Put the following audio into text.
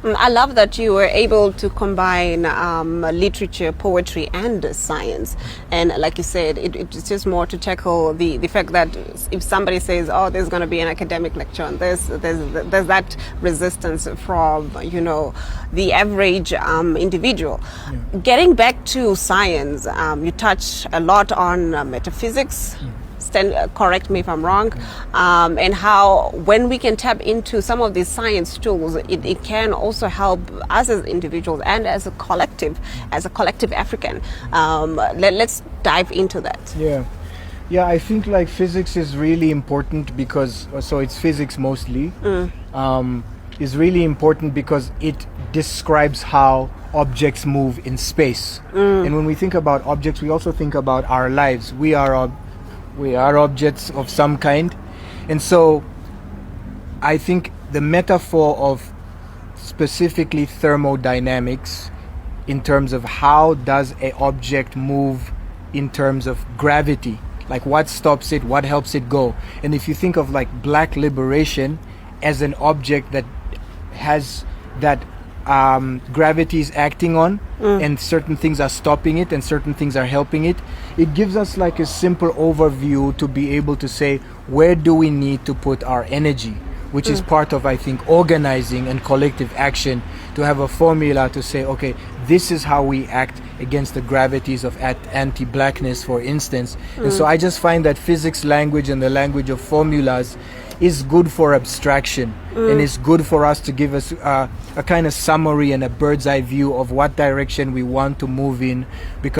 I love that you were able to combine literature, poetry, and science. And like you said, it's just more to tackle the fact that if somebody says, "Oh, there's going to be an academic lecture on this," there's that resistance from the average individual. Yeah. Getting back to science, you touch a lot on metaphysics. Correct me if I'm wrong, and how when we can tap into some of these science tools, it can also help us as individuals and as a collective African. Let's dive into that. Yeah, I think like physics is really important because, so it's physics mostly, is really important because it describes how objects move in space. And when we think about objects, we also think about our lives. We are objects of some kind. And so I think the metaphor of specifically thermodynamics in terms of how does an object move in terms of gravity, like what stops it, what helps it go. And if you think of like Black liberation as an object that has that gravity is acting on, and certain things are stopping it and certain things are helping it, it gives us like a simple overview to be able to say, where do we need to put our energy, which is part of, I think, organizing and collective action, to have a formula to say, okay, this is how we act against the gravities of anti-blackness, for instance. And so I just find that physics language and the language of formulas is good for abstraction, and it's good for us to give us a kind of summary and a bird's eye view of what direction we want to move in, because